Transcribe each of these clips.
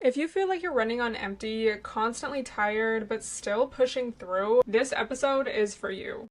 If you feel like you're running on empty, constantly tired, but still pushing through, this episode is for you.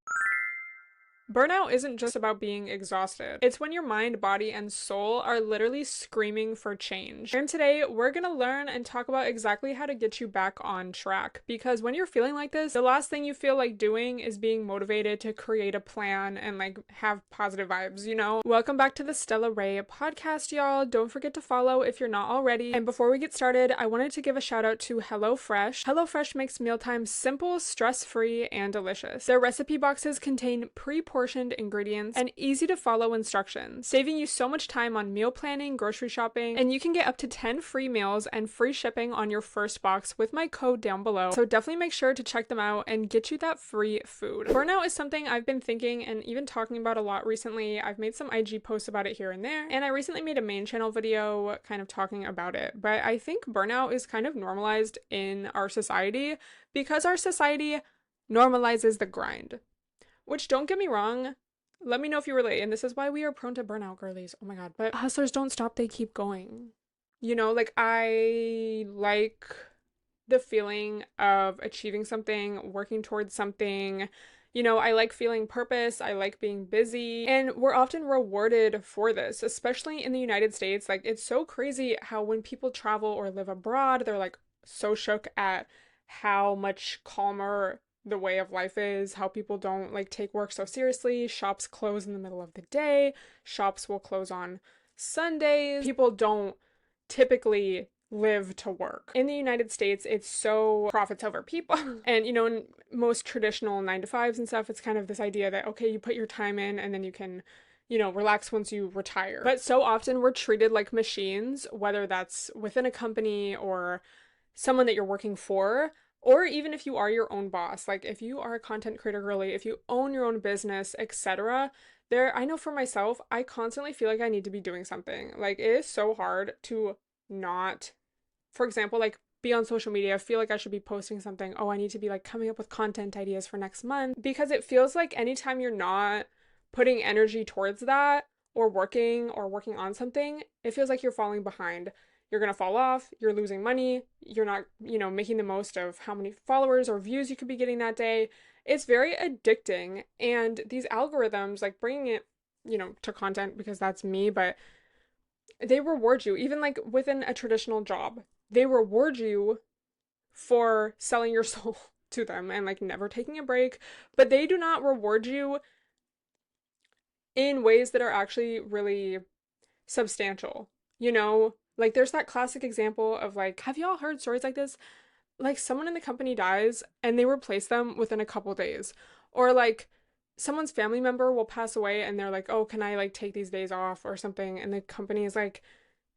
Burnout isn't just about being exhausted. It's when your mind, body, and soul are literally screaming for change. And today, we're gonna learn and talk about exactly how to get you back on track. Because when you're feeling like this, the last thing you feel like doing is being motivated to create a plan and have positive vibes, you know? Welcome back to the Stella Rae podcast, y'all. Don't forget to follow if you're not already. And before we get started, I wanted to give a shout out to HelloFresh. HelloFresh makes mealtime simple, stress-free, and delicious. Their recipe boxes contain pre-portioned ingredients and easy to follow instructions, saving you so much time on meal planning, grocery shopping, and you can get up to 10 free meals and free shipping on your first box with my code down below. So definitely make sure to check them out and get you that free food. Burnout is something I've been thinking and even talking about a lot recently. I've made some IG posts about it here and there, and I recently made a main channel video kind of talking about it. But I think burnout is kind of normalized in our society because our society normalizes the grind. Which, don't get me wrong, let me know if you relate, and this is why we are prone to burnout, girlies. Oh my god. But hustlers don't stop, they keep going. You know, I like the feeling of achieving something, working towards something. You know, I like feeling purpose, I like being busy, and we're often rewarded for this, especially in the United States. It's so crazy how when people travel or live abroad, they're so shook at how much calmer the way of life is, how people don't take work so seriously. Shops close in the middle of the day. Shops will close on Sundays. People don't typically live to work. In the United States, it's so profits over people. And, in most traditional 9-to-5s and stuff, it's kind of this idea that, okay, you put your time in and then you can, relax once you retire. But so often we're treated like machines, whether that's within a company or someone that you're working for, or even if you are your own boss, if you are a content creator girly, if you own your own business, etc. I know for myself, I constantly feel like I need to be doing something. It is so hard to not, for example, be on social media, feel like I should be posting something. Oh, I need to be coming up with content ideas for next month, because it feels like anytime you're not putting energy towards that or working on something, it feels like you're falling behind. You're going to fall off, you're losing money, you're not, making the most of how many followers or views you could be getting that day. It's very addicting, and these algorithms, bringing it, to content, because that's me, but they reward you, even within a traditional job. They reward you for selling your soul to them and never taking a break, but they do not reward you in ways that are actually really substantial, there's that classic example of have y'all heard stories like this? Someone in the company dies and they replace them within a couple days. Or someone's family member will pass away and they're like, oh, can I take these days off or something? And the company is like,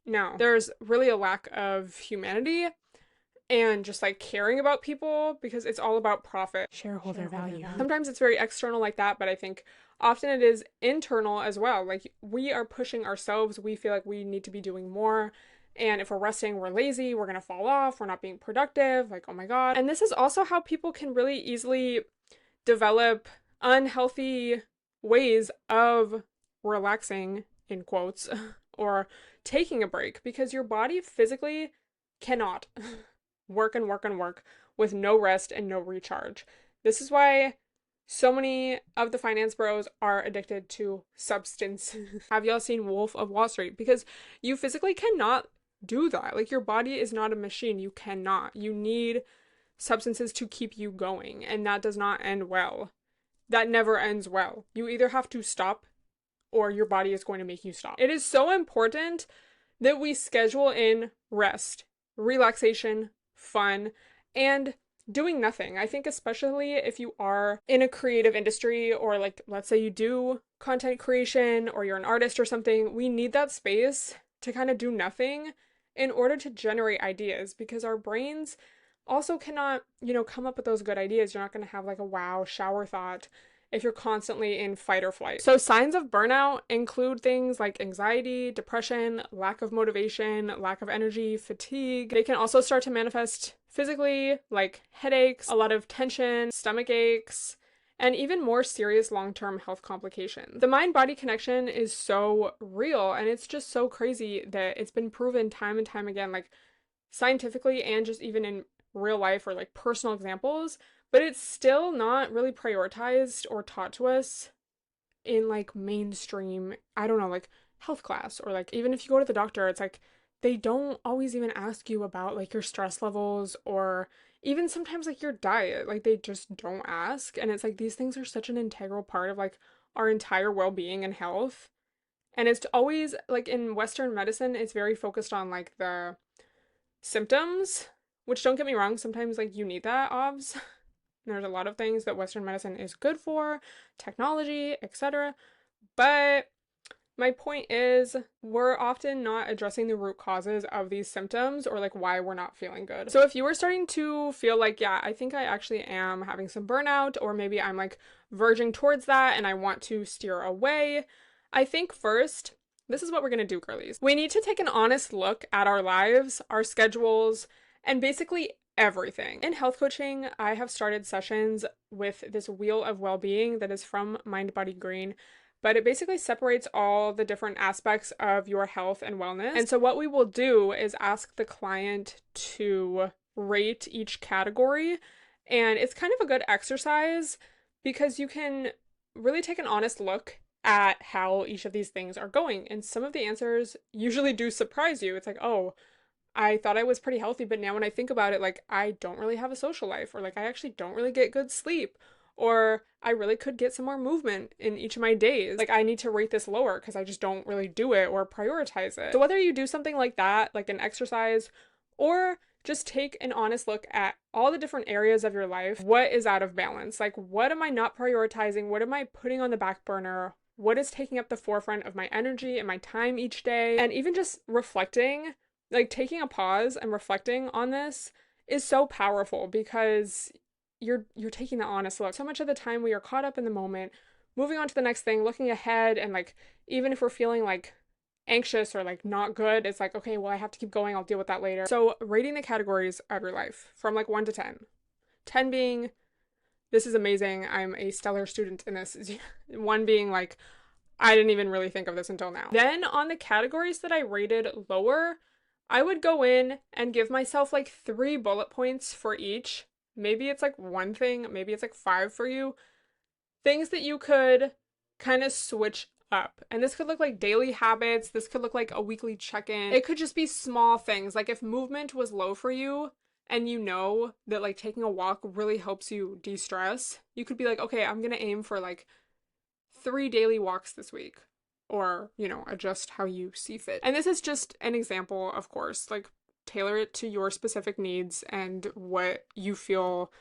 no. There's really a lack of humanity and just caring about people, because it's all about profit. Shareholder value. Sometimes it's very external like that, but I think often it is internal as well. We are pushing ourselves. We feel like we need to be doing more. And if we're resting, we're lazy, we're going to fall off, we're not being productive, oh my god. And this is also how people can really easily develop unhealthy ways of relaxing, in quotes, or taking a break, because your body physically cannot work and work and work with no rest and no recharge. This is why so many of the finance bros are addicted to substance. Have y'all seen Wolf of Wall Street? Because you physically cannot do that. Your body is not a machine. You cannot. You need substances to keep you going, and that does not end well. That never ends well. You either have to stop or your body is going to make you stop. It is so important that we schedule in rest, relaxation, fun, and doing nothing. I think especially if you are in a creative industry, or let's say you do content creation or you're an artist or something, we need that space to kind of do nothing in order to generate ideas, because our brains also cannot, come up with those good ideas. You're not going to have a wow shower thought if you're constantly in fight or flight. So signs of burnout include things like anxiety, depression, lack of motivation, lack of energy, fatigue. They can also start to manifest physically, headaches, a lot of tension, stomach aches, and even more serious long-term health complications. The mind-body connection is so real, and it's just so crazy that it's been proven time and time again. scientifically and just even in real life or like personal examples, but it's still not really prioritized or taught to us in like mainstream, I don't know, like health class, or like even if you go to the doctor, it's like they don't always even ask you about like your stress levels or even sometimes like your diet. Like they just don't ask. And it's like these things are such an integral part of like our entire well-being and health. And it's always like in Western medicine, it's very focused on like the symptoms, which don't get me wrong, sometimes like you need that, obs. There's a lot of things that Western medicine is good for, technology, etc. But my point is, we're often not addressing the root causes of these symptoms or like why we're not feeling good. So if you were starting to feel like, yeah, I think I actually am having some burnout, or maybe I'm like verging towards that and I want to steer away, I think first, this is what we're gonna do, girlies. We need to take an honest look at our lives, our schedules, and basically everything. In health coaching, I have started sessions with this wheel of well-being that is from Mind Body Green, but it basically separates all the different aspects of your health and wellness. And so what we will do is ask the client to rate each category, and it's kind of a good exercise because you can really take an honest look at how each of these things are going. And some of the answers usually do surprise you. It's like, oh, I thought I was pretty healthy, but now when I think about it, like, I don't really have a social life, or like, I actually don't really get good sleep, or I really could get some more movement in each of my days. Like, I need to rate this lower because I just don't really do it or prioritize it. So whether you do something like that, like an exercise, or just take an honest look at all the different areas of your life, what is out of balance? Like, what am I not prioritizing? What am I putting on the back burner? What is taking up the forefront of my energy and my time each day? And even just reflecting, like taking a pause and reflecting on this is so powerful because you're taking the honest look. So much of the time we are caught up in the moment, moving on to the next thing, looking ahead, and like even if we're feeling like anxious or like not good, it's like, okay, well, I have to keep going, I'll deal with that later. So rating the categories of your life from like 1 to 10. 10 being, this is amazing, I'm a stellar student in this. 1 being like, I didn't even really think of this until now. Then on the categories that I rated lower, I would go in and give myself like 3 bullet points for each. Maybe it's like 1 thing, maybe it's like 5 for you. Things that you could kind of switch up. And this could look like daily habits, this could look like a weekly check-in. It could just be small things. Like if movement was low for you and you know that like taking a walk really helps you de-stress, you could be like, okay, I'm gonna aim for like 3 daily walks this week. Or, you know, adjust how you see fit. And this is just an example, of course, like tailor it to your specific needs and what you feel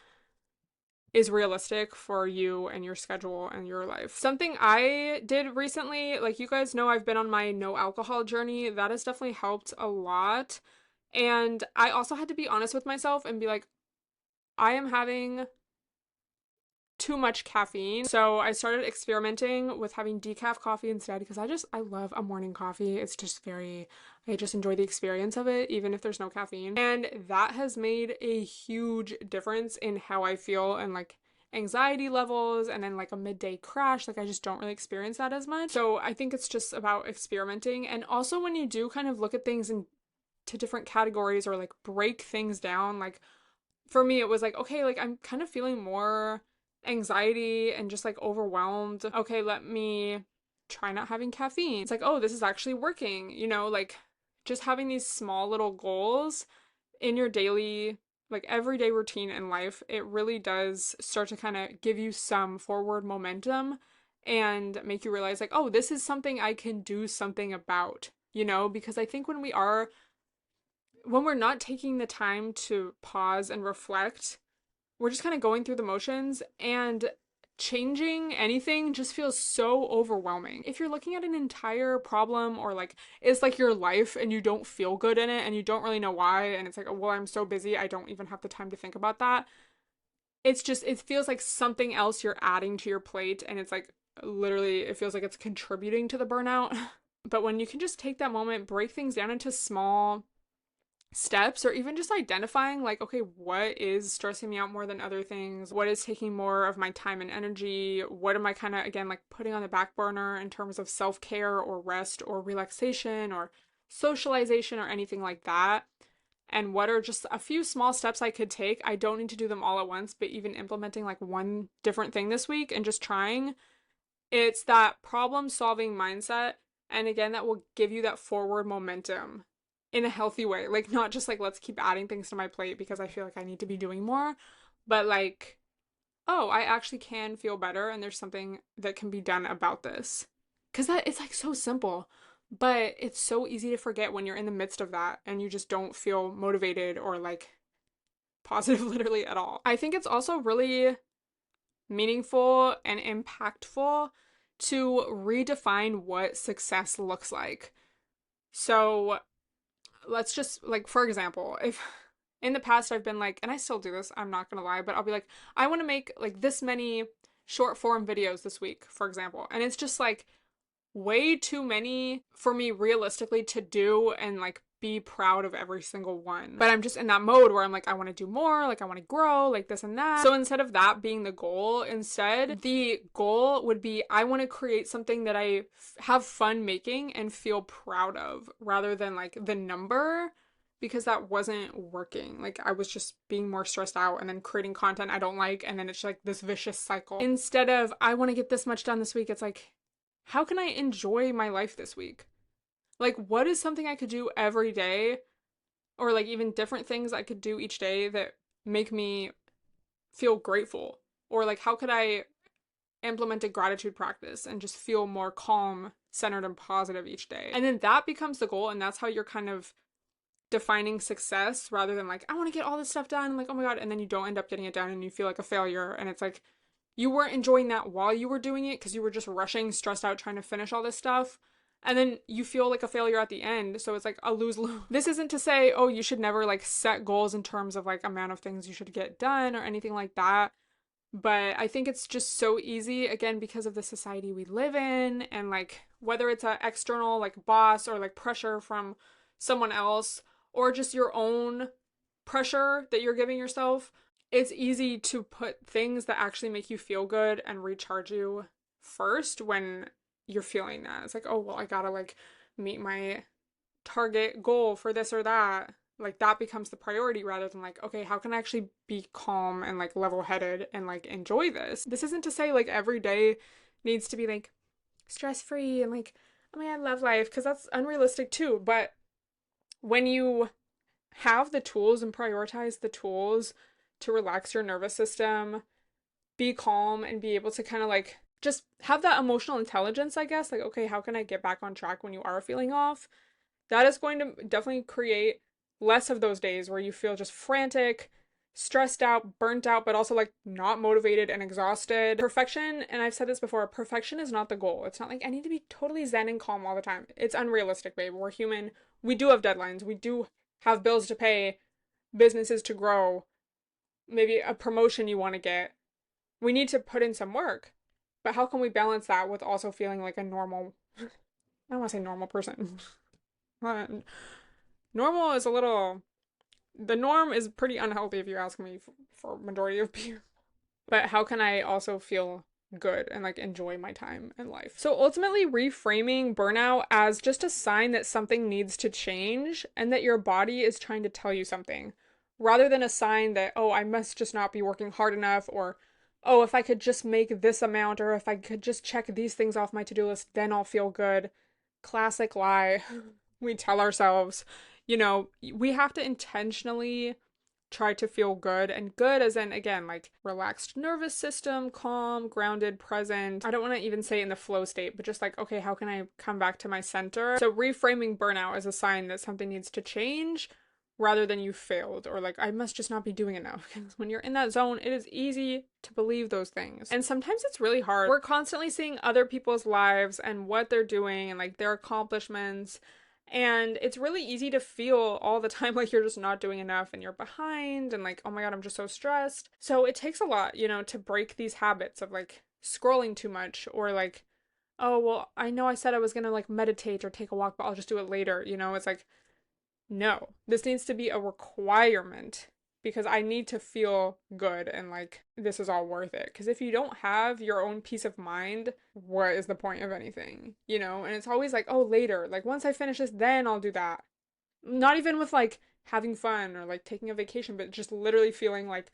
is realistic for you and your schedule and your life. Something I did recently, like you guys know, I've been on my no alcohol journey. That has definitely helped a lot. And I also had to be honest with myself and be like, I am having too much caffeine. So I started experimenting with having decaf coffee instead because I love a morning coffee. It's just I just enjoy the experience of it, even if there's no caffeine. And that has made a huge difference in how I feel and like anxiety levels and then like a midday crash. Like I just don't really experience that as much. So I think it's just about experimenting. And also when you do kind of look at things into different categories or like break things down, like for me, it was like, okay, like I'm kind of feeling more anxiety and just like overwhelmed. Okay, let me try not having caffeine. It's like, oh, this is actually working, you know, like just having these small little goals in your daily, like everyday routine in life, it really does start to kind of give you some forward momentum and make you realize like, oh, this is something I can do something about, you know, because I think when we're not taking the time to pause and reflect, we're just kind of going through the motions, and changing anything just feels so overwhelming. If you're looking at an entire problem or like it's like your life and you don't feel good in it and you don't really know why, and it's like, oh, well, I'm so busy, I don't even have the time to think about that. It's just, it feels like something else you're adding to your plate, and it's like literally, it feels like it's contributing to the burnout. But when you can just take that moment, break things down into small steps, or even just identifying like, okay, what is stressing me out more than other things? What is taking more of my time and energy? What am I kind of, again, like putting on the back burner in terms of self-care or rest or relaxation or socialization or anything like that? and what are just a few small steps I could take. I don't need to do them all at once, but even implementing like one different thing this week and just trying, it's that problem solving mindset. And again, that will give you that forward momentum in a healthy way. Like, not just like, let's keep adding things to my plate because I feel like I need to be doing more, but like, oh, I actually can feel better and there's something that can be done about this. Because that it's like so simple, but it's so easy to forget when you're in the midst of that and you just don't feel motivated or like positive literally at all. I think it's also really meaningful and impactful to redefine what success looks like. So let's just, like, for example, if in the past I've been like, and I still do this, I'm not gonna lie, but I'll be like, I want to make like this many short form videos this week, for example. And it's just like way too many for me realistically to do and like be proud of every single one. But I'm just in that mode where I'm like, I want to do more, like I want to grow, like this and that. So instead of that being the goal, instead the goal would be I want to create something that I have fun making and feel proud of rather than like the number, because that wasn't working. Like I was just being more stressed out and then creating content I don't like, and then it's like this vicious cycle. Instead of I want to get this much done this week, it's like, how can I enjoy my life this week? Like, what is something I could do every day, or like even different things I could do each day that make me feel grateful? Or like, how could I implement a gratitude practice and just feel more calm, centered, and positive each day? And then that becomes the goal, and that's how you're kind of defining success rather than like, I want to get all this stuff done, like, oh my God, and then you don't end up getting it done and you feel like a failure. And it's like, you weren't enjoying that while you were doing it because you were just rushing, stressed out, trying to finish all this stuff. And then you feel like a failure at the end. So it's like a lose-lose. This isn't to say, oh, you should never like set goals in terms of like amount of things you should get done or anything like that. But I think it's just so easy, again, because of the society we live in, and like whether it's an external like boss or like pressure from someone else or just your own pressure that you're giving yourself, it's easy to put things that actually make you feel good and recharge you first when you're feeling that. It's like, oh, well, I gotta like meet my target goal for this or that. Like that becomes the priority rather than like, okay, how can I actually be calm and like level-headed and like enjoy this? This isn't to say like every day needs to be like stress-free and like, oh my God, I love life, because that's unrealistic too. But when you have the tools and prioritize the tools to relax your nervous system, be calm, and be able to kind of like just have that emotional intelligence, I guess, like, okay, how can I get back on track when you are feeling off? That is going to definitely create less of those days where you feel just frantic, stressed out, burnt out, but also like not motivated and exhausted. Perfection, and I've said this before, perfection is not the goal. It's not like I need to be totally zen and calm all the time. It's unrealistic, babe. We're human. We do have deadlines. We do have bills to pay, businesses to grow, maybe a promotion you want to get. We need to put in some work. But how can we balance that with also feeling like a normal, I don't want to say normal person. Normal is a little, the norm is pretty unhealthy if you ask me for majority of people. But how can I also feel good and like enjoy my time in life? So ultimately reframing burnout as just a sign that something needs to change and that your body is trying to tell you something, rather than a sign that, oh, I must just not be working hard enough, or oh, if I could just make this amount, or if I could just check these things off my to-do list, then I'll feel good. Classic lie we tell ourselves. You know, we have to intentionally try to feel good, and good as in, again, like relaxed nervous system, calm, grounded, present. I don't want to even say in the flow state, but just like, okay, how can I come back to my center? So reframing burnout as a sign that something needs to change rather than you failed, or like, I must just not be doing enough. Because when you're in that zone, it is easy to believe those things. And sometimes it's really hard. We're constantly seeing other people's lives and what they're doing and like their accomplishments. And it's really easy to feel all the time like you're just not doing enough and you're behind and like, oh my God, I'm just so stressed. So it takes a lot, you know, to break these habits of like scrolling too much, or like, oh, well, I know I said I was gonna like meditate or take a walk, but I'll just do it later. You know, it's like, no, this needs to be a requirement because I need to feel good and like this is all worth it. Because if you don't have your own peace of mind, what is the point of anything? You know, and it's always like, oh, later, like once I finish this, then I'll do that. Not even with like having fun or like taking a vacation, but just literally feeling like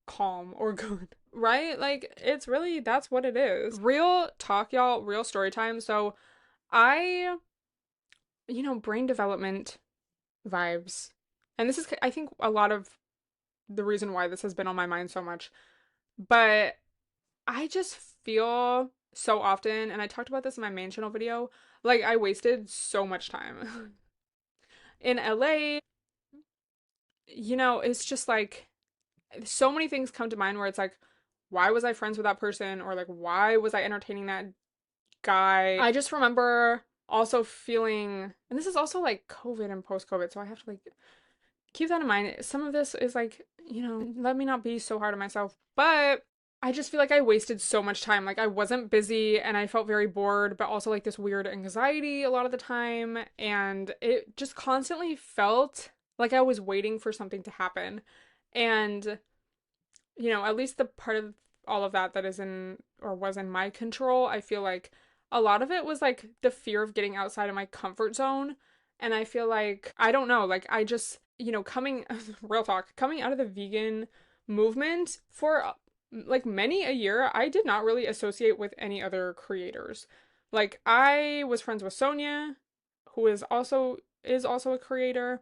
calm or good. Right? Like it's really that's what it is. Real talk, y'all, real story time. So I, brain development vibes. And this is I think a lot of the reason why this has been on my mind so much. But I just feel so often, and I talked about this in my main channel video, like I wasted so much time in LA. It's just like so many things come to mind where it's like, why was I friends with that person? Or like, why was I entertaining that guy? I just remember also feeling, and this is also like COVID and post COVID, so I have to like keep that in mind. Some of this is like, let me not be so hard on myself, but I just feel like I wasted so much time. Like I wasn't busy and I felt very bored, but also like this weird anxiety a lot of the time. And it just constantly felt like I was waiting for something to happen. And, at least the part of all of that that is in or was in my control, I feel like a lot of it was like the fear of getting outside of my comfort zone. And I feel like, I don't know, like I just, coming, real talk, coming out of the vegan movement for like many a year, I did not really associate with any other creators. Like I was friends with Sonia, who is also a creator,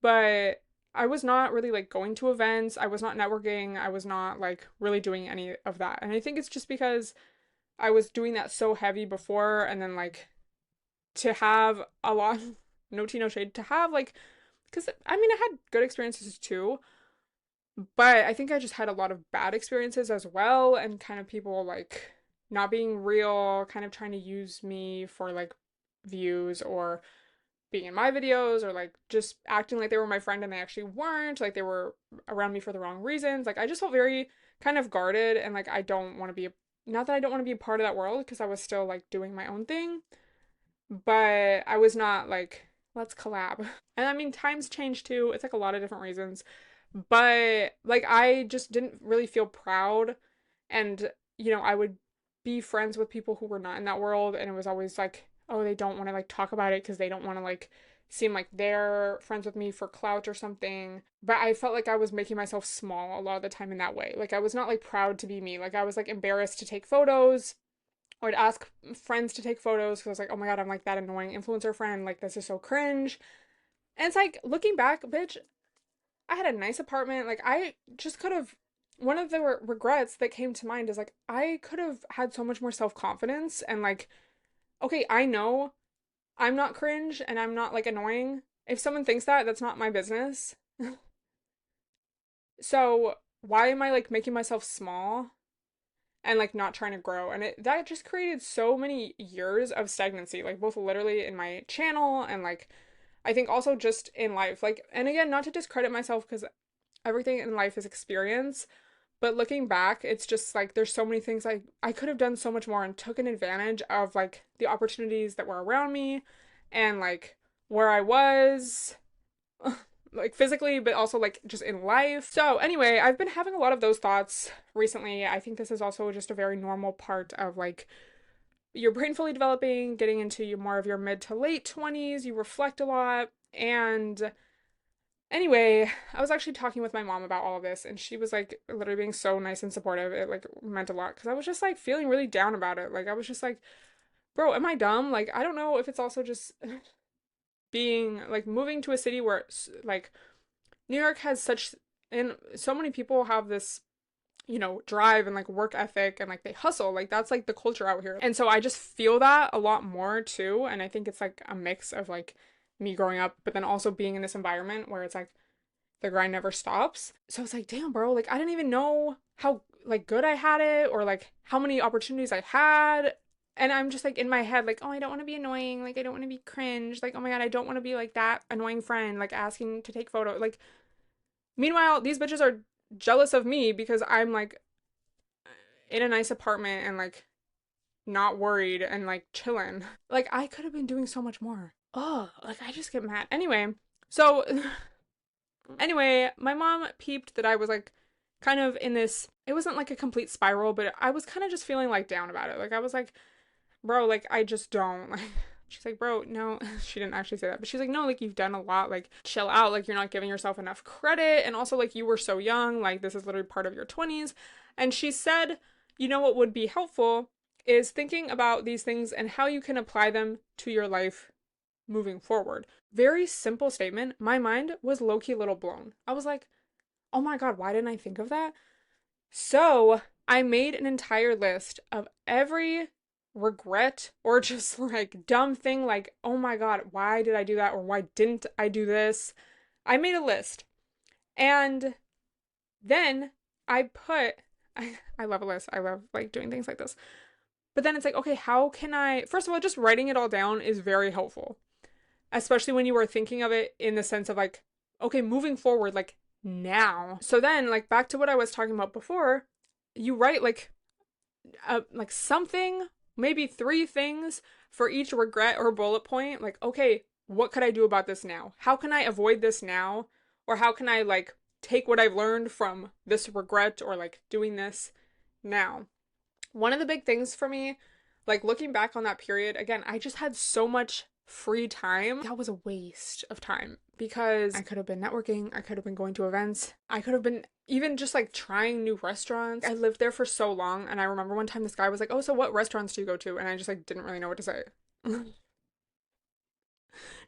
but I was not really like going to events. I was not networking. I was not like really doing any of that. And I think it's just because I was doing that so heavy before, and then like to have a lot, no tea, no shade, to have like, because I mean, I had good experiences too, but I think I just had a lot of bad experiences as well, and kind of people like not being real, kind of trying to use me for like views or being in my videos, or like just acting like they were my friend and they actually weren't, like they were around me for the wrong reasons. Like I just felt very kind of guarded, and like I don't want to be not that I don't want to be a part of that world, because I was still like doing my own thing, but I was not like, let's collab. And I mean, times change too. It's like a lot of different reasons. But like I just didn't really feel proud, and I would be friends with people who were not in that world, and it was always like, oh, they don't want to like talk about it because they don't want to like seem like they're friends with me for clout or something. But I felt like I was making myself small a lot of the time in that way. Like I was not like proud to be me. Like I was like embarrassed to take photos, or to ask friends to take photos, because I was like, oh my god, I'm like that annoying influencer friend. Like this is so cringe. And it's like looking back, bitch, I had a nice apartment. Like I just could have, one of the regrets that came to mind is like I could have had so much more self-confidence, and like, okay, I know I'm not cringe and I'm not like annoying. If someone thinks that, that's not my business. So why am I like making myself small and like not trying to grow? And that just created so many years of stagnancy, like both literally in my channel and like I think also just in life. Like, and again, not to discredit myself, because everything in life is experience, but looking back, it's just like there's so many things I could have done so much more, and took an advantage of like the opportunities that were around me, and like where I was like physically, but also like just in life. So anyway, I've been having a lot of those thoughts recently. I think this is also just a very normal part of like your brain fully developing, getting into more of your mid to late 20s. You reflect a lot. And anyway, I was actually talking with my mom about all of this, and she was like literally being so nice and supportive. It like meant a lot, because I was just like feeling really down about it. Like I was just like, bro, am I dumb? Like I don't know if it's also just being like moving to a city where like New York has such, and so many people have this drive and like work ethic, and like they hustle. Like that's like the culture out here. And so I just feel that a lot more too. And I think it's like a mix of like me growing up, but then also being in this environment where it's like the grind never stops. So it's like, damn, bro, like I didn't even know how like good I had it, or like how many opportunities I had. And I'm just like in my head, like, oh, I don't want to be annoying. Like, I don't want to be cringe. Like, oh my God, I don't want to be like that annoying friend, like asking to take photo. Like, meanwhile, these bitches are jealous of me because I'm like in a nice apartment and like not worried and like chilling. Like I could have been doing so much more. Oh, like I just get mad. So anyway, my mom peeped that I was like kind of in this, it wasn't like a complete spiral, but I was kind of just feeling like down about it. Like I was like, bro, like I just don't like She's like, bro, no, she didn't actually say that, but she's like, no, like, you've done a lot, like, chill out, like, you're not giving yourself enough credit, and also, like, you were so young, like, this is literally part of your 20s, and she said, you know what would be helpful is thinking about these things and how you can apply them to your life moving forward. Very simple statement. My mind was low-key a little blown. I was like, oh my God, why didn't I think of that? So I made an entire list of every regret or just like dumb thing, like, oh my God, why did I do that? Or why didn't I do this? I made a list. And then I put, I love a list. I love like doing things like this. But then it's like, okay, how can I, first of all, just writing it all down is very helpful, especially when you are thinking of it in the sense of like, okay, moving forward, like now. So then, like, back to what I was talking about before, you write like something, maybe 3 things for each regret or bullet point. Like, okay, what could I do about this now? How can I avoid this now? Or how can I like take what I've learned from this regret or like doing this now? One of the big things for me, like looking back on that period, again, I just had so much free time. That was a waste of time because I could have been networking, I could have been going to events, I could have been even just like trying new restaurants. I lived there for so long, and I remember one time this guy was like, oh, so what restaurants do you go to? And I just like didn't really know what to say.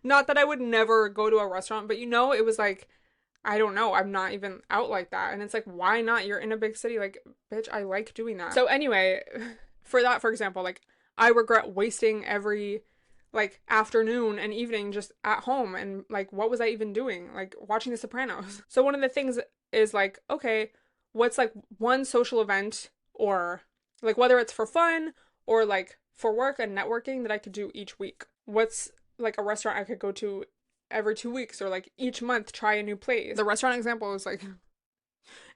Not that I would never go to a restaurant, but it was like, I don't know, I'm not even out like that. And it's like, why not? You're in a big city. Like, bitch, I like doing that. So anyway, for that, for example, like, I regret wasting every like afternoon and evening just at home, and like, what was I even doing? Like, watching The Sopranos. So one of the things is like, okay, what's like one social event, or like whether it's for fun or like for work and networking, that I could do each week? What's like a restaurant I could go to every 2 weeks, or like each month try a new place? The restaurant example is like,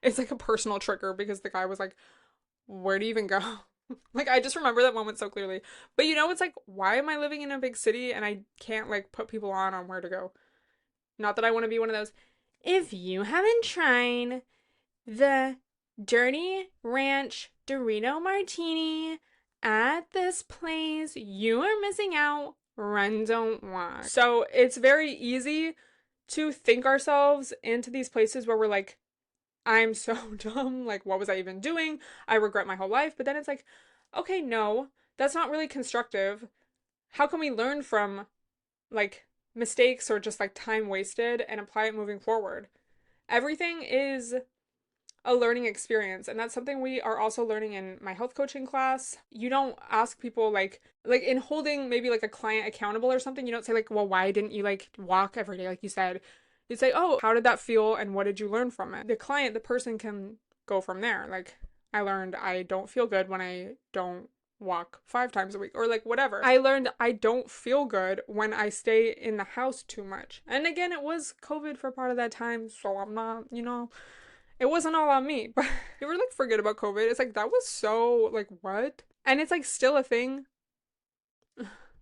it's like a personal trigger because the guy was like, where do you even go? Like, I just remember that moment so clearly. But it's like, why am I living in a big city and I can't like put people on where to go? Not that I want to be one of those, if you haven't tried the Dirty Ranch Dorito Martini at this place, you are missing out. Run, don't walk. So it's very easy to think ourselves into these places where we're like, I'm so dumb. Like, what was I even doing? I regret my whole life. But then it's like, okay, no, that's not really constructive. How can we learn from like mistakes or just like time wasted and apply it moving forward? Everything is a learning experience, and that's something we are also learning in my health coaching class. You don't ask people like in holding maybe like a client accountable or something, you don't say like, well, why didn't you like walk every day like you said? You say, oh, how did that feel and what did you learn from it? The client, the person can go from there. Like, I learned I don't feel good when I don't walk 5 times a week, or like whatever. I learned I don't feel good when I stay in the house too much. And again, it was COVID for part of that time, so I'm not, it wasn't all on me. But you ever like forget about COVID? It's like, that was so like, what? And it's like still a thing.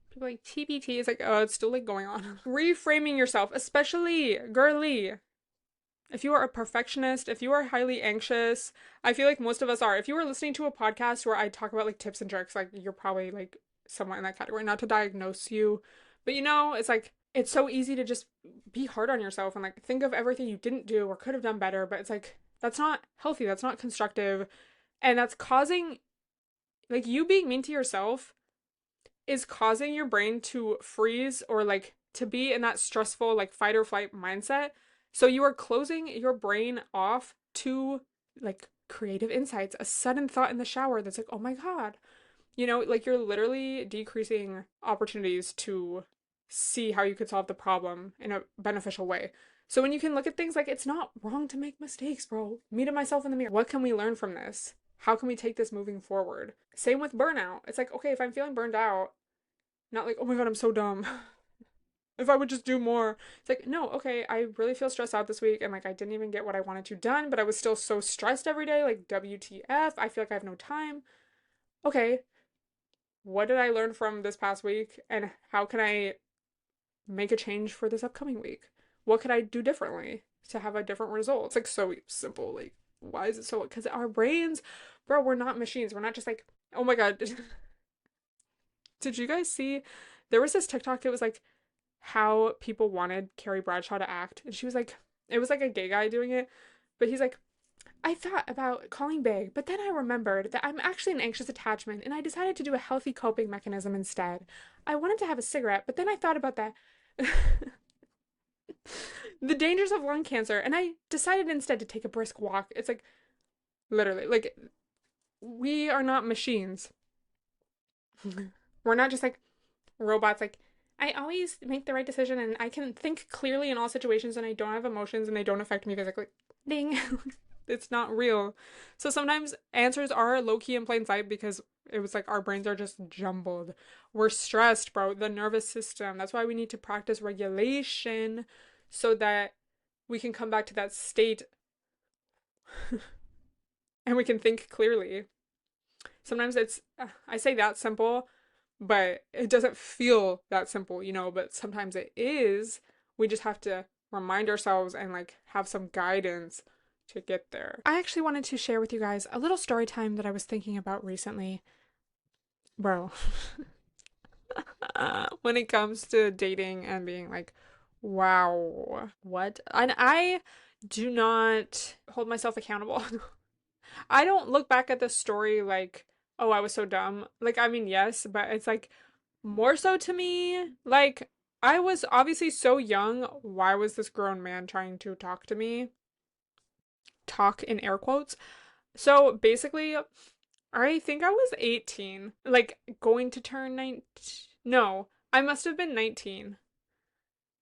People like TBT is like, oh, it's still like going on. Reframing yourself, especially girly. If you are a perfectionist, if you are highly anxious, I feel like most of us are. If you are listening to a podcast where I talk about like tips and tricks, like you're probably like somewhat in that category. Not to diagnose you, but it's like, it's so easy to just be hard on yourself and like think of everything you didn't do or could have done better, but it's like, that's not healthy, that's not constructive, and that's causing, like, you being mean to yourself is causing your brain to freeze or like to be in that stressful like fight or flight mindset. So you are closing your brain off to like creative insights, a sudden thought in the shower that's like, oh my God, like you're literally decreasing opportunities to see how you could solve the problem in a beneficial way. So when you can look at things like, it's not wrong to make mistakes, bro. Me to myself in the mirror. What can we learn from this? How can we take this moving forward? Same with burnout. It's like, okay, if I'm feeling burned out, not like, oh my God, I'm so dumb. If I would just do more. It's like, no, okay, I really feel stressed out this week and like I didn't even get what I wanted to done, but I was still so stressed every day. Like, WTF, I feel like I have no time. Okay, what did I learn from this past week and how can I make a change for this upcoming week? What could I do differently to have a different result? It's like so simple. Like, why is it so? Because our brains, bro, we're not machines. We're not just like, oh my God. Did you guys see There was this TikTok, it was like how people wanted Carrie Bradshaw to act. And she was like, it was like a gay guy doing it, but he's like, I thought about calling big, but then I remembered that I'm actually an anxious attachment and I decided to do a healthy coping mechanism instead. I wanted to have a cigarette, but then I thought about that. The dangers of lung cancer, and I decided instead to take a brisk walk. It's like, literally, like, we are not machines. We're not just like robots, like, I always make the right decision and I can think clearly in all situations and I don't have emotions and they don't affect me physically. Ding. It's not real. So sometimes answers are low-key in plain sight because it was like our brains are just jumbled. We're stressed, bro. The nervous system. That's why we need to practice regulation so that we can come back to that state and we can think clearly. Sometimes it's, I say that simple, but it doesn't feel that simple, you know, but sometimes it is. We just have to remind ourselves and like have some guidance to get there. I actually wanted to share with you guys a little story time that I was thinking about recently. Bro, when it comes to dating and being like, wow, what? And I do not hold myself accountable. I don't look back at this story like, oh, I was so dumb. Like, I mean, yes, but it's like more so to me, like, I was obviously so young. Why was this grown man trying to talk to me? Talk in air quotes. So basically, I think I was 18, like going to turn 19. No, I must have been 19.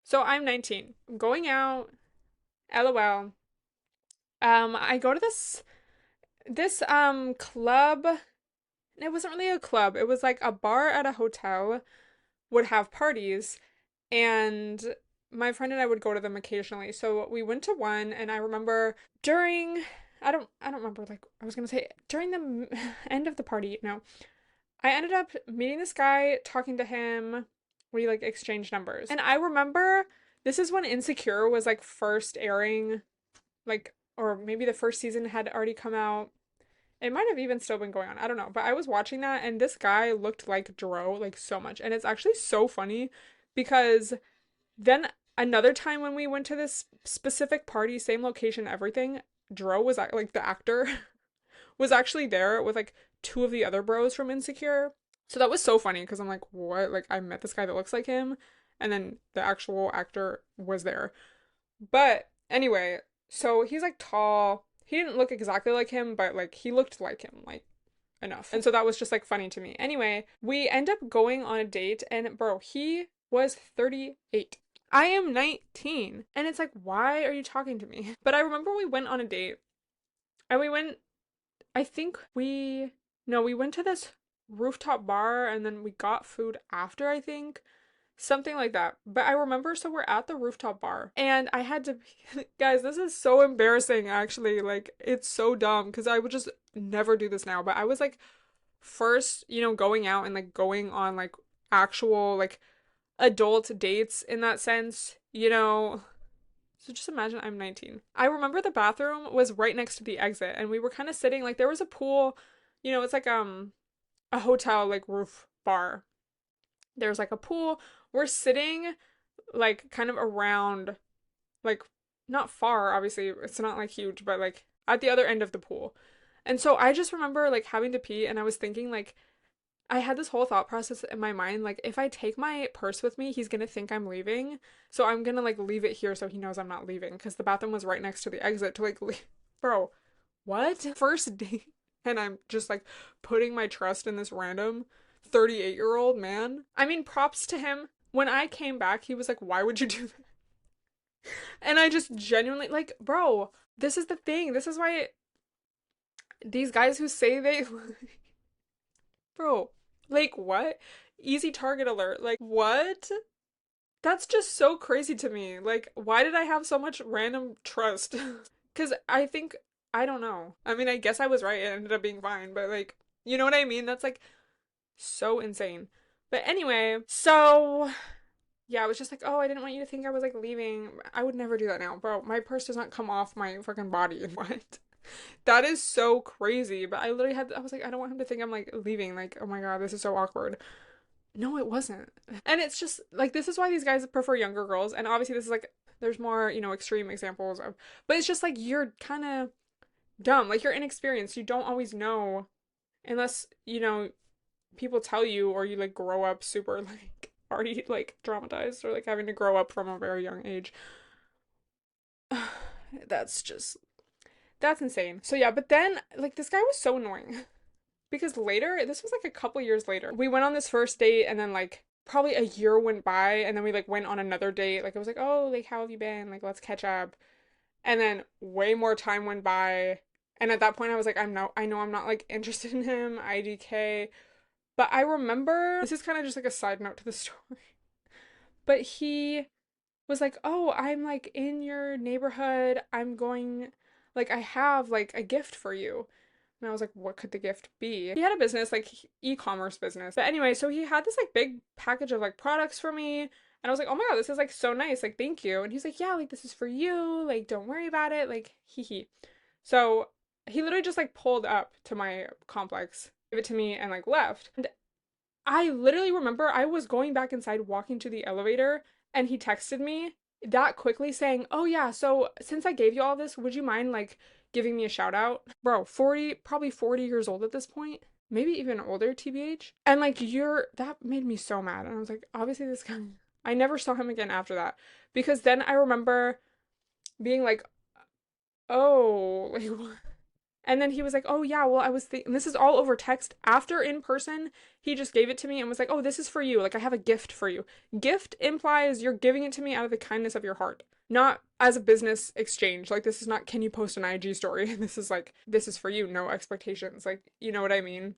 So I'm 19. I'm going out. LOL. I go to this club. It wasn't really a club. It was like a bar at a hotel would have parties, and my friend and I would go to them occasionally. So we went to one, and I remember during I don't remember, like I was gonna say during the end of the party. No, I ended up meeting this guy, talking to him. We like exchanged numbers, and I remember this is when Insecure was like first airing, like, or maybe the first season had already come out. It might have even still been going on. I don't know. But I was watching that and this guy looked like Dro, like so much. And it's actually so funny because then another time when we went to this specific party, same location, everything, Dro was like the actor was actually there with like two of the other bros from Insecure. So that was so funny because I'm like, what? Like I met this guy that looks like him and then the actual actor was there. But anyway, so he's like tall. He didn't look exactly like him, but like he looked like him, like enough. And so that was just like funny to me. Anyway, we end up going on a date and bro, he was 38. I am 19. And it's like, why are you talking to me? But I remember we went on a date and we went, I think we, no, we went to this rooftop bar and then we got food after, I think. Something like that. But I remember, so we're at the rooftop bar and I had to, guys, this is so embarrassing actually. Like, it's so dumb because I would just never do this now. But I was like, first, you know, going out and like going on like actual like adult dates in that sense, you know. So just imagine I'm 19. I remember the bathroom was right next to the exit and we were kind of sitting, like, there was a pool, you know, it's like, a hotel, like, roof bar. There's like a pool. We're sitting like kind of around, like not far, obviously. It's not like huge, but like at the other end of the pool. And so I just remember like having to pee and I was thinking like I had this whole thought process in my mind like if I take my purse with me, he's going to think I'm leaving. So I'm going to like leave it here so he knows I'm not leaving because the bathroom was right next to the exit to like leave. Bro, what? First date and I'm just like putting my trust in this random 38-year-old man. I mean, props to him. When I came back, he was like, why would you do that? And I just genuinely, like, bro, this is the thing. This is why these guys who say they, bro, like, what? Easy target alert. Like, what? That's just so crazy to me. Like, why did I have so much random trust? Because I think, I don't know. I mean, I guess I was right. It ended up being fine, but like, you know what I mean? That's like so insane. But anyway, so yeah, I was just like, oh, I didn't want you to think I was like leaving. I would never do that now, bro. My purse does not come off my fucking body. What? That is so crazy. But I literally had, I was like, I don't want him to think I'm like leaving. Like, oh my God, this is so awkward. No, it wasn't. And it's just like this is why these guys prefer younger girls. And obviously this is like there's more, extreme examples of, but it's just like you're kind of dumb. Like you're inexperienced. You don't always know unless, people tell you or you like grow up super like already like traumatized or like having to grow up from a very young age. That's just that's insane. So yeah, but then like this guy was so annoying because later, this was like a couple years later, we went on this first date and then like probably a year went by and then we like went on another date. Like I was like, "Oh, like how have you been? Like let's catch up." And then way more time went by. And at that point I was like, I know I'm not like interested in him, IDK. But I remember this is kind of just like a side note to the story. But he was like, "Oh, I'm like in your neighborhood. I'm going like I have like a gift for you." And I was like, "What could the gift be?" He had a business, like e-commerce business. But anyway, so he had this like big package of like products for me. And I was like, "Oh my God, this is like so nice. Like, thank you." And he's like, "Yeah, like this is for you. Like, don't worry about it. Like, hee hee." So he literally just like pulled up to my complex, gave it to me, and like left. And I literally remember I was going back inside, walking to the elevator, and he texted me that quickly saying, "Oh yeah, so since I gave you all this, would you mind like giving me a shout out?" Bro, 40, probably 40 years old at this point. Maybe even older, TBH. And like that made me so mad. And I was like, obviously this guy I never saw him again after that. Because then I remember being like, "Oh, like what?" And then he was like, "Oh yeah, well I was thinking this is all over text." After in person, he just gave it to me and was like, "Oh, this is for you. Like I have a gift for you." Gift implies you're giving it to me out of the kindness of your heart, not as a business exchange. Like this is not can you post an IG story? This is like this is for you, no expectations. Like, you know what I mean?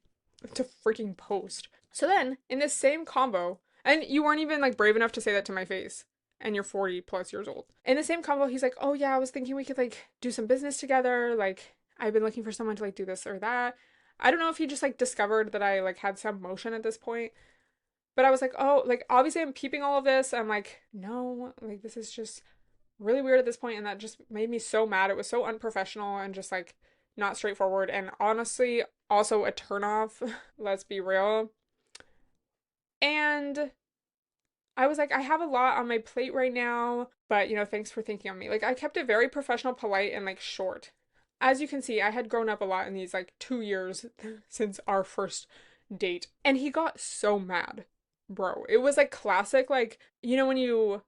To freaking post. So then, in this same combo, and you weren't even like brave enough to say that to my face, and you're 40 plus years old. In the same combo, he's like, "Oh yeah, I was thinking we could like do some business together. Like I've been looking for someone to like do this or that." I don't know if he just like discovered that I like had some motion at this point, but I was like, "Oh, like obviously I'm peeping all of this." I'm like, "No, like this is just really weird at this point," and that just made me so mad. It was so unprofessional and just like not straightforward and honestly also a turnoff. Let's be real. And I was like, I have a lot on my plate right now, but thanks for thinking on me. Like, I kept it very professional, polite, and like short. As you can see, I had grown up a lot in these like 2 years since our first date. And he got so mad, bro. It was like classic, like, when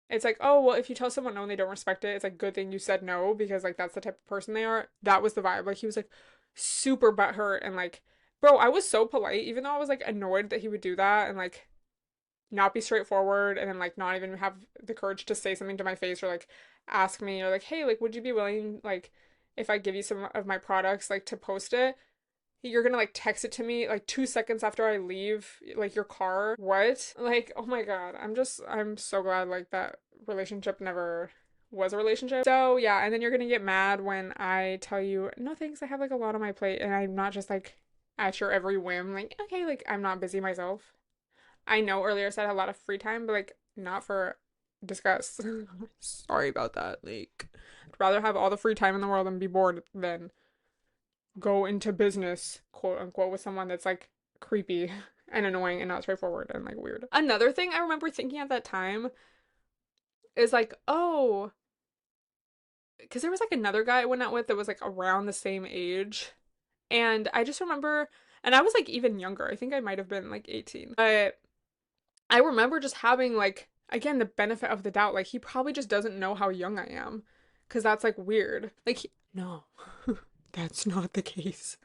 it's like, oh, well, if you tell someone no and they don't respect it, it's like, good thing you said no because like that's the type of person they are. That was the vibe. Like, he was like super butthurt and like, bro, I was so polite, even though I was like annoyed that he would do that and like not be straightforward and then like not even have the courage to say something to my face or like ask me or like, "Hey, like would you be willing like if I give you some of my products like to post it?" You're gonna like text it to me like 2 seconds after I leave like your car. What? Like, oh my God. I'm so glad like that relationship never was a relationship. So yeah, and then you're gonna get mad when I tell you, "No thanks, I have like a lot on my plate," and I'm not just like at your every whim, like, okay, like I'm not busy myself. I know earlier I said I had a lot of free time, but like not for discuss. Sorry about that. Like, I'd rather have all the free time in the world and be bored than go into business, quote unquote, with someone that's like creepy and annoying and not straightforward and like weird. Another thing I remember thinking at that time is like, oh, because there was like another guy I went out with that was like around the same age. And I just remember, and I was like even younger. I think I might have been like 18. But I remember just having like again the benefit of the doubt. Like he probably just doesn't know how young I am, because that's like weird. Like no, that's not the case.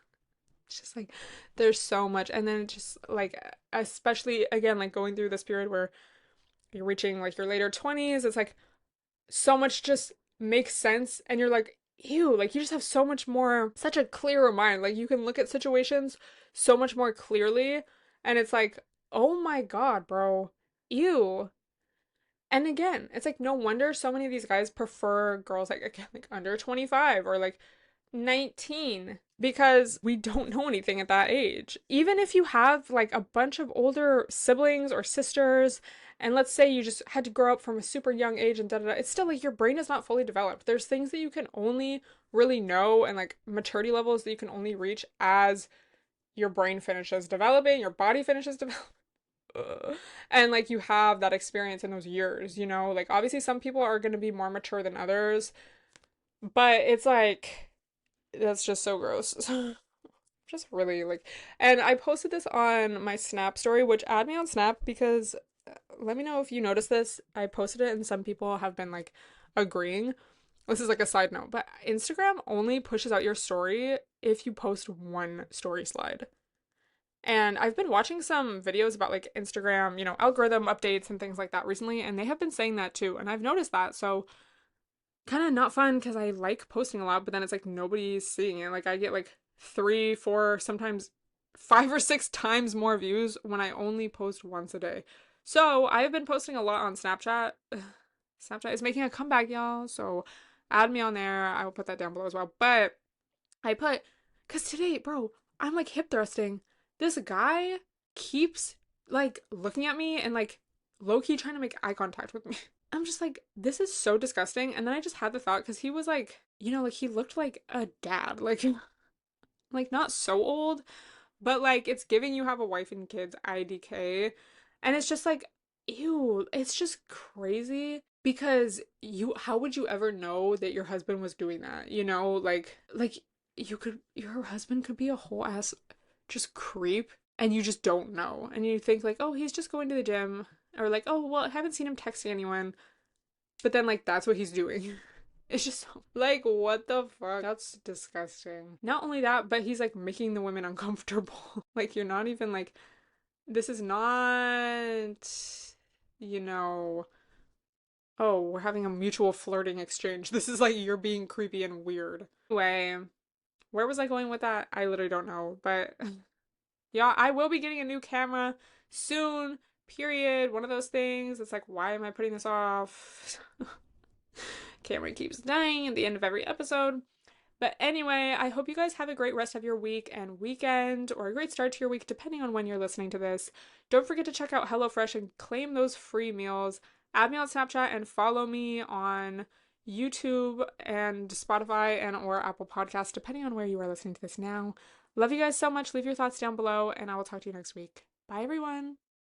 It's just like there's so much, and then it's just like especially again like going through this period where you're reaching like your later 20s. It's like so much just makes sense, and you're like ew, like you just have so much more, such a clearer mind. Like you can look at situations so much more clearly, and it's like oh my God, bro, ew. And again, it's like no wonder so many of these guys prefer girls like again like under 25 or like 19 because we don't know anything at that age. Even if you have like a bunch of older siblings or sisters, and let's say you just had to grow up from a super young age and da da da, it's still like your brain is not fully developed. There's things that you can only really know and like maturity levels that you can only reach as your brain finishes developing, your body finishes developing. And like you have that experience in those years, you know? Like obviously some people are going to be more mature than others, but it's like that's just so gross. Just really like, and I posted this on my Snap story, which add me on Snap because let me know if you notice this. I posted it and some people have been like agreeing. This is like a side note, but Instagram only pushes out your story if you post one story slide. And I've been watching some videos about like Instagram, you know, algorithm updates and things like that recently, and they have been saying that too. And I've noticed that. So kind of not fun because I like posting a lot, but then it's like nobody's seeing it. Like I get like three, four, sometimes 5 or 6 times more views when I only post once a day. So I've been posting a lot on Snapchat. Snapchat is making a comeback, y'all. So add me on there. I will put that down below as well. But I put, because today, bro, I'm like hip thrusting. This guy keeps like looking at me and like low key trying to make eye contact with me. I'm just like, this is so disgusting. And then I just had the thought because he was like, you know, like he looked like a dad, like not so old, but like it's giving you have a wife and kids IDK. And it's just like, ew, it's just crazy because you, how would you ever know that your husband was doing that? You know, like you could, your husband could be a whole ass just creep and you just don't know. And you think like, oh, he's just going to the gym. Or like, oh, well, I haven't seen him texting anyone. But then, like, that's what he's doing. It's just like, what the fuck? That's disgusting. Not only that, but he's like making the women uncomfortable. Like, you're not even like, this is not, you know, oh, we're having a mutual flirting exchange. This is like you're being creepy and weird. Anyway, where was I going with that? I literally don't know. But yeah, I will be getting a new camera soon. Period. One of those things. It's like, why am I putting this off? Cameron keeps dying at the end of every episode. But anyway, I hope you guys have a great rest of your week and weekend, or a great start to your week, depending on when you're listening to this. Don't forget to check out HelloFresh and claim those free meals. Add me on Snapchat and follow me on YouTube and Spotify and or Apple Podcasts, depending on where you are listening to this now. Love you guys so much. Leave your thoughts down below, and I will talk to you next week. Bye, everyone.